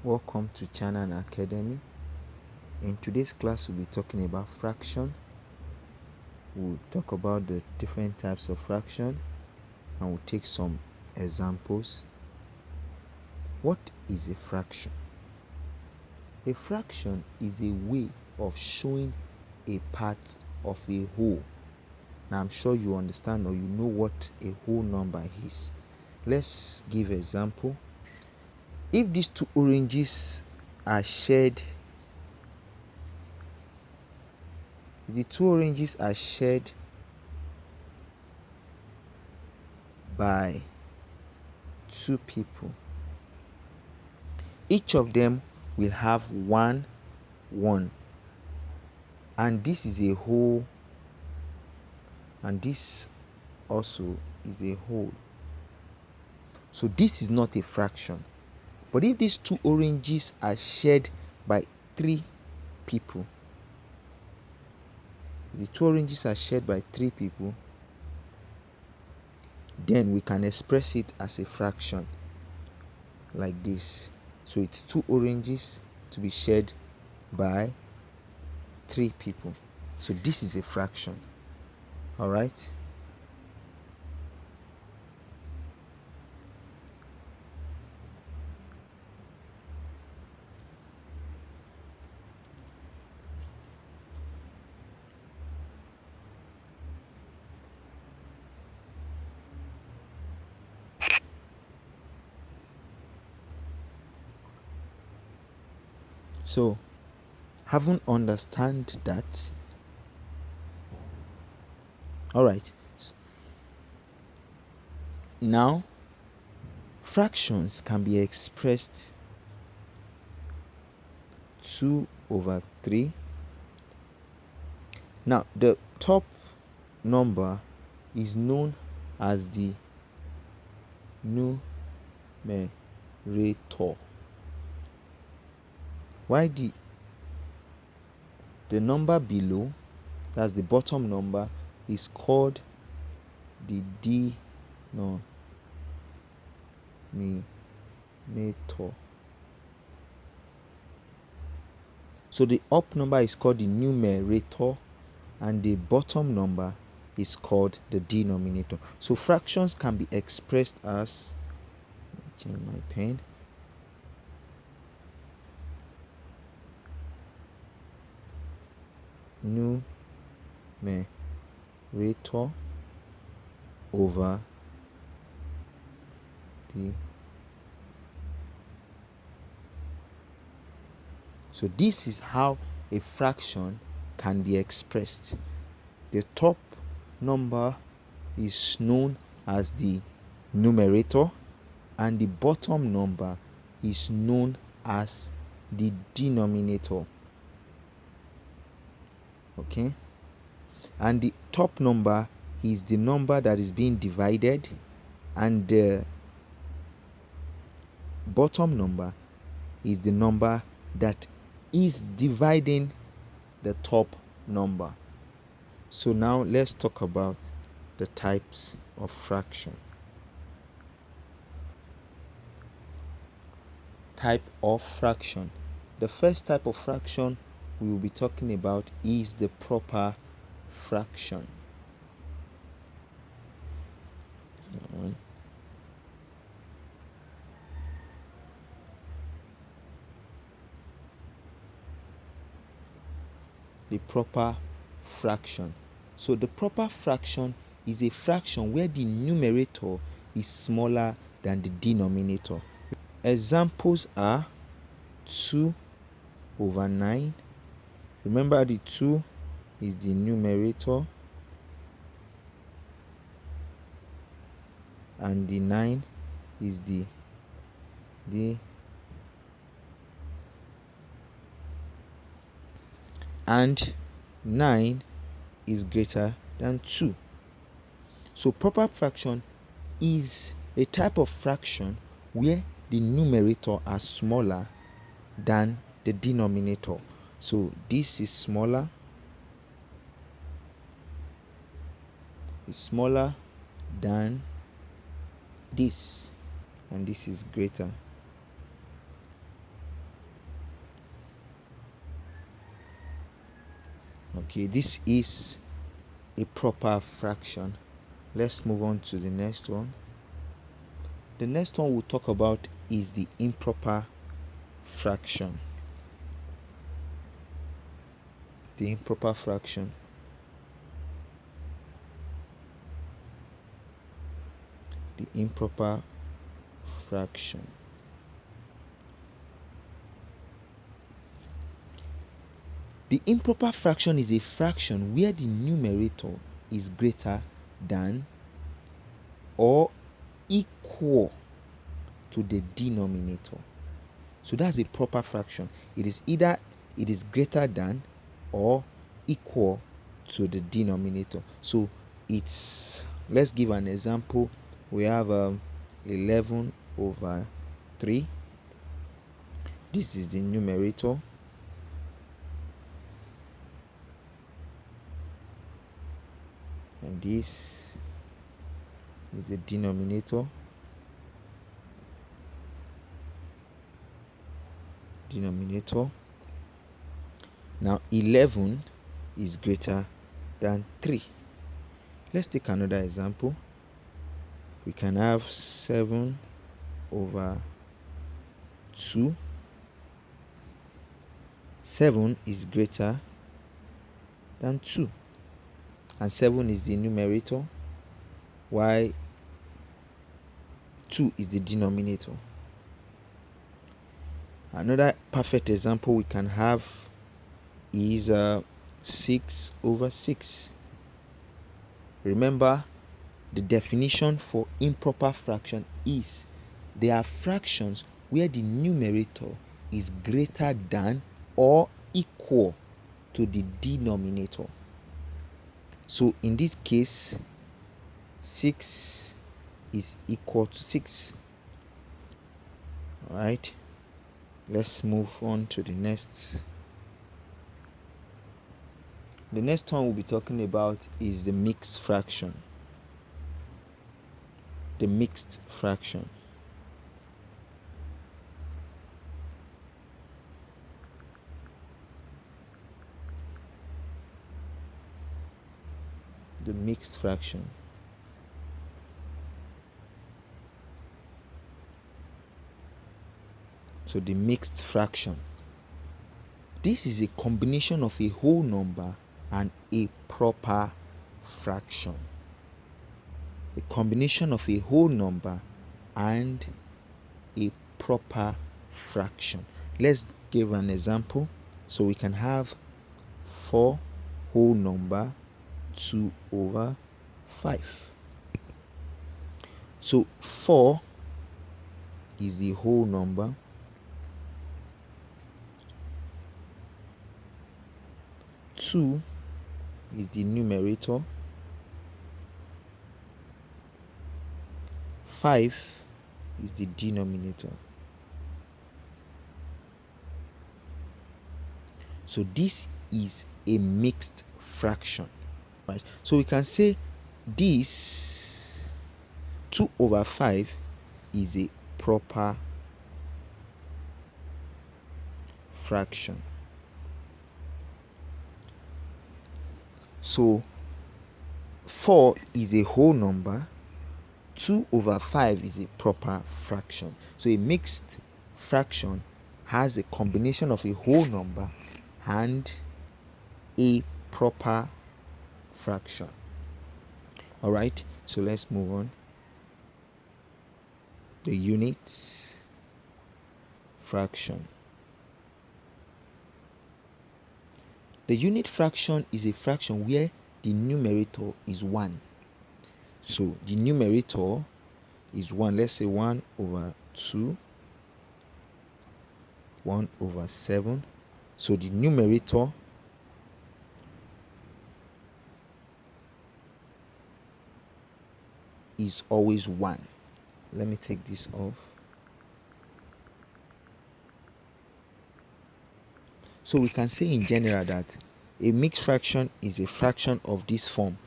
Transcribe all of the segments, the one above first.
Welcome to Channel Academy. In today's class, we'll be talking about fraction. We'll talk about the different types of fraction and we'll take some examples. What is a fraction? A fraction is a way of showing a part of a whole. Now, I'm sure you understand or you know what a whole number is. Let's give an example. If these two oranges are shared, the two oranges are shared by two people, each of them will have one, and this is a whole, and this also is a whole. So this is not a fraction. But if these two oranges are shared by three people, the two oranges are shared by three people, then we can express it as a fraction like this. So it's two oranges to be shared by three people. So this is a fraction. All right. So, having understand that, all right. Now, fractions can be expressed 2/3. Now, the top number is known as the numerator, while the number below, that's the bottom number, is called the denominator. So the up number is called the numerator and the bottom number is called the denominator. So fractions can be expressed as, let me change my pen, numerator over the. So this is how a fraction can be expressed. The top number is known as the numerator and the bottom number is known as the denominator. Okay, and the top number is the number that is being divided and the bottom number is the number that is dividing the top number. So now let's talk about the types of fraction. Type of fraction. The first type of fraction we will be talking about is the proper fraction. The proper fraction. So the proper fraction is a fraction where the numerator is smaller than the denominator. Examples are 2/9. Remember, the 2 is the numerator and the 9 is the and 9 is greater than 2. So proper fraction is a type of fraction where the numerator are smaller than the denominator. So this is smaller, than this, and this is greater. Okay, this is a proper fraction. Let's move on to the next one. The next one we'll talk about is the improper fraction. The improper fraction. The improper fraction. The improper fraction is a fraction where the numerator is greater than or equal to the denominator. So that's a proper fraction. It is either it is greater than or equal to the denominator. So it's, let's give an example. We have 11 over 3. This is the numerator. And this is the denominator. Now 11 is greater than 3. Let's take another example. We can have 7 over 2. 7 is greater than 2. And 7 is the numerator, while 2 is the denominator. Another perfect example we can have is 6 over 6. Remember, the definition for improper fraction is they are fractions where the numerator is greater than or equal to the denominator. So in this case, 6 is equal to 6. All right, let's move on to the next. The next one we'll be talking about is the mixed fraction. The mixed fraction. The mixed fraction. So the mixed fraction. This is a combination of a whole number and a proper fraction. A combination of a whole number and a proper fraction. Let's give an example. So we can have 4 whole number 2 over 5. So 4 is the whole number. 2 is the numerator. 5 is the denominator. So this is a mixed fraction. Right? So we can say this 2 over 5 is a proper fraction. So 4 is a whole number. 2 over 5 is a proper fraction. So a mixed fraction has a combination of a whole number and a proper fraction. All right, so let's move on. The unit fraction. The unit fraction is a fraction where the numerator is 1. So the numerator is 1. Let's say 1 over 2, 1 over 7. So the numerator is always 1. Let me take this off. So we can say in general that a mixed fraction is a fraction of this form,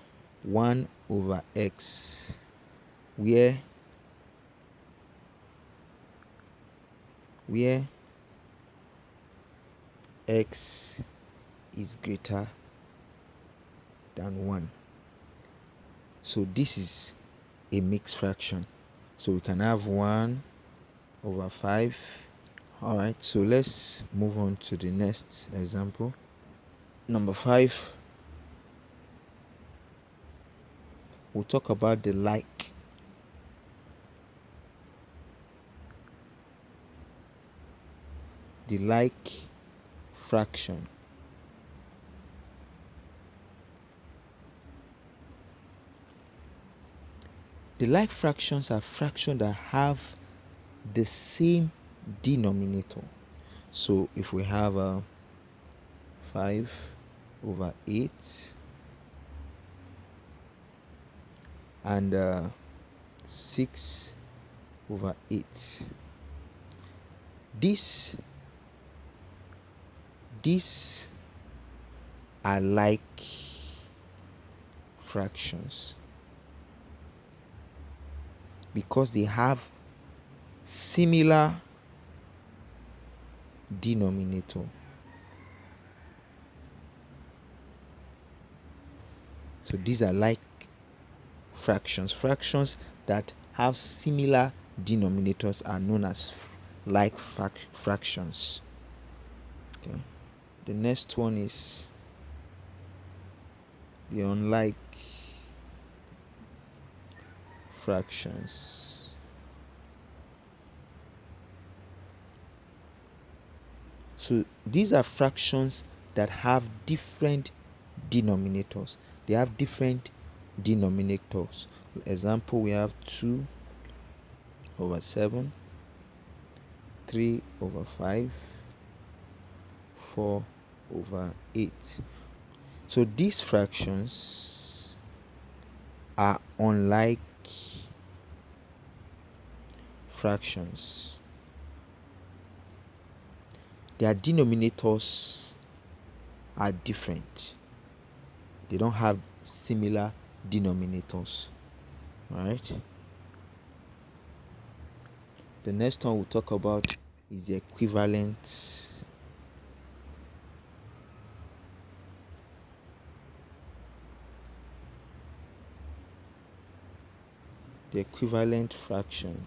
1 over x, where x is greater than 1. So this is a mixed fraction. So we can have 1 over 5. Alright, so let's move on to the next example. Number 5, we'll talk about the like. The like fraction. The like fractions are fractions that have the same denominator. So if we have a 5 over 8 and 6 over 8, these are like fractions because they have similar denominator. So these are like fractions. Fractions that have similar denominators are known as like fractions. Okay. The next one is the unlike fractions. So these are fractions that have different denominators. They have different denominators. Example, we have 2 over 7, 3 over 5, 4 over 8. So these fractions are unlike fractions. Their denominators are different. They don't have similar denominators. Alright. The next one we'll talk about is the equivalent fraction.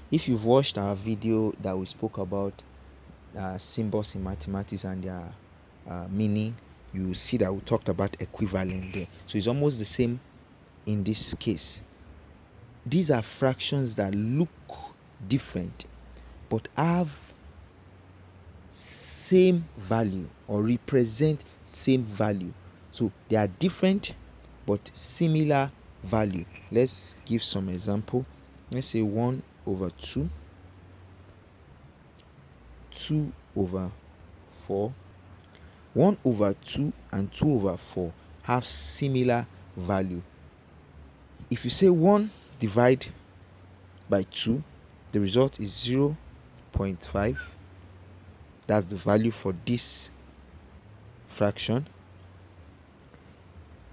If you've watched our video that we spoke about symbols in mathematics and their meaning, you will see that we talked about equivalent there. So it's almost the same in this case. These are fractions that look different but have same value or represent same value. So they are different but similar value. Let's give some example. Let's say 1 over 2, 2 over 4. 1 over 2 and 2 over 4 have similar value. If you say 1 divide by 2, the result is 0.5. That's the value for this fraction.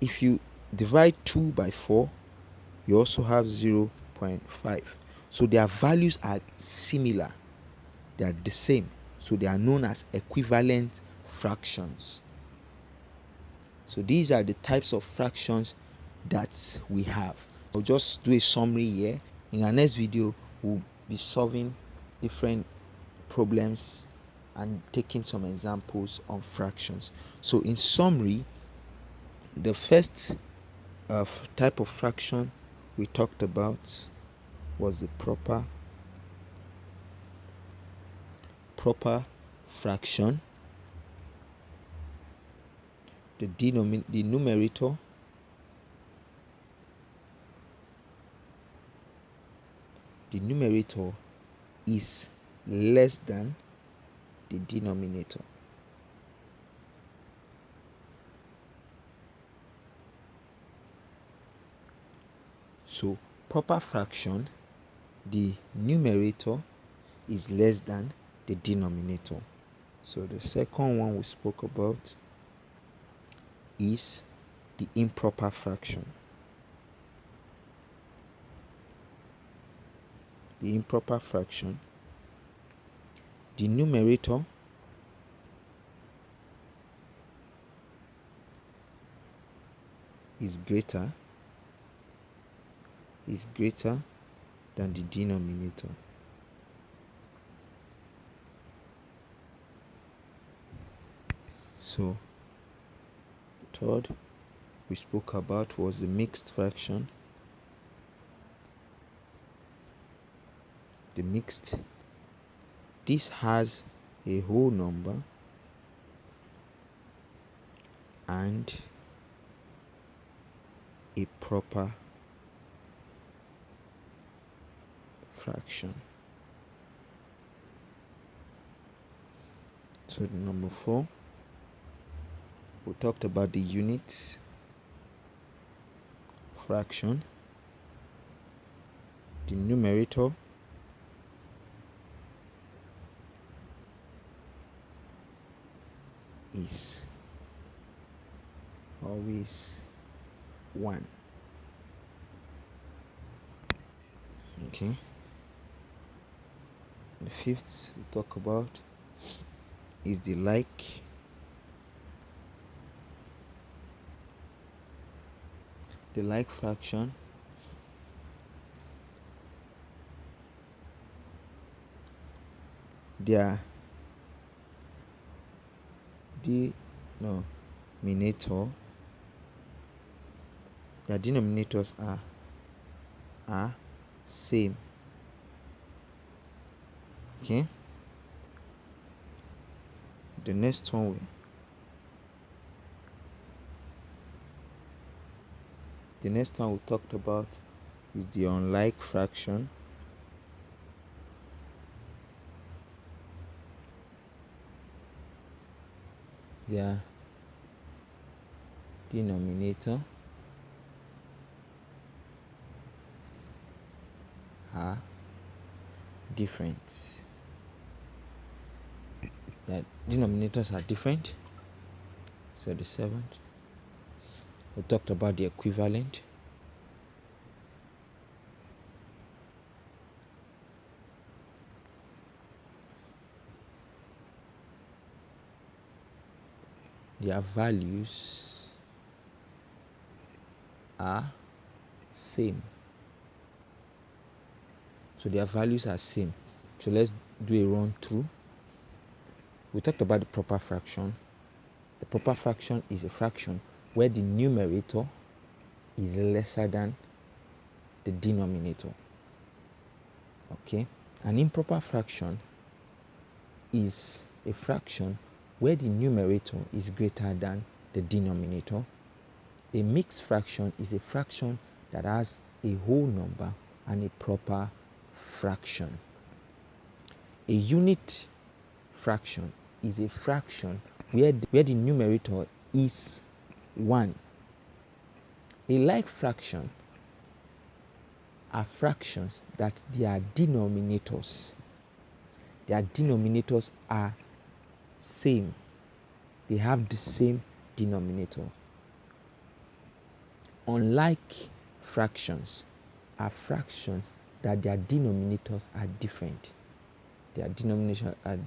If you divide 2 by 4, you also have 0.5. So their values are similar. They are the same. So they are known as equivalent fractions. So these are the types of fractions that we have. I'll just do a summary here. In our next video, we'll be solving different problems and taking some examples on fractions. So in summary, the first type of fraction we talked about was the proper fraction. The numerator is less than the denominator. So proper fraction, the numerator is less than the denominator. So the second one we spoke about is the improper fraction. The improper fraction, the numerator is greater than the denominator. So the third we spoke about was the mixed fraction. This has a whole number and a proper fraction. So number 4, we talked about the unit fraction. The numerator is always 1. Okay. The 5th we talk about is the like fraction. Their denominators are same. Okay. The next one we talked about is the unlike fraction. Their denominator are different. The denominators are different. So the 7th, we talked about the equivalent. Their values are same. So their values are same. So let's do a run through. We talked about the proper fraction. The proper fraction is a fraction where the numerator is lesser than the denominator. Okay. An improper fraction is a fraction where the numerator is greater than the denominator. A mixed fraction is a fraction that has a whole number and a proper fraction. A unit fraction is a fraction where the numerator is 1. A like fraction are fractions that their denominators are same. They have the same denominator. Unlike fractions are fractions that their denominators are different. Their denominations are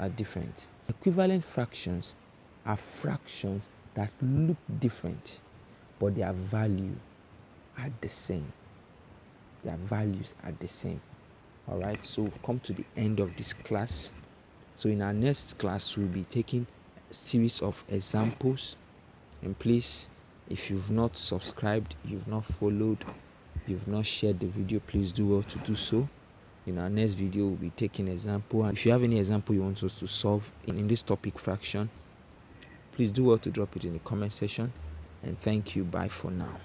different. Equivalent fractions are fractions that look different, but their value are the same. Their values are the same. All right, so we've come to the end of this class. So in our next class, we'll be taking a series of examples. And please, if you've not subscribed, you've not followed, you've not shared the video, please do well to do so. In our next video, we'll be taking example. And if you have any example you want us to solve in this topic fraction, please do well to drop it in the comment section. And thank you. Bye for now.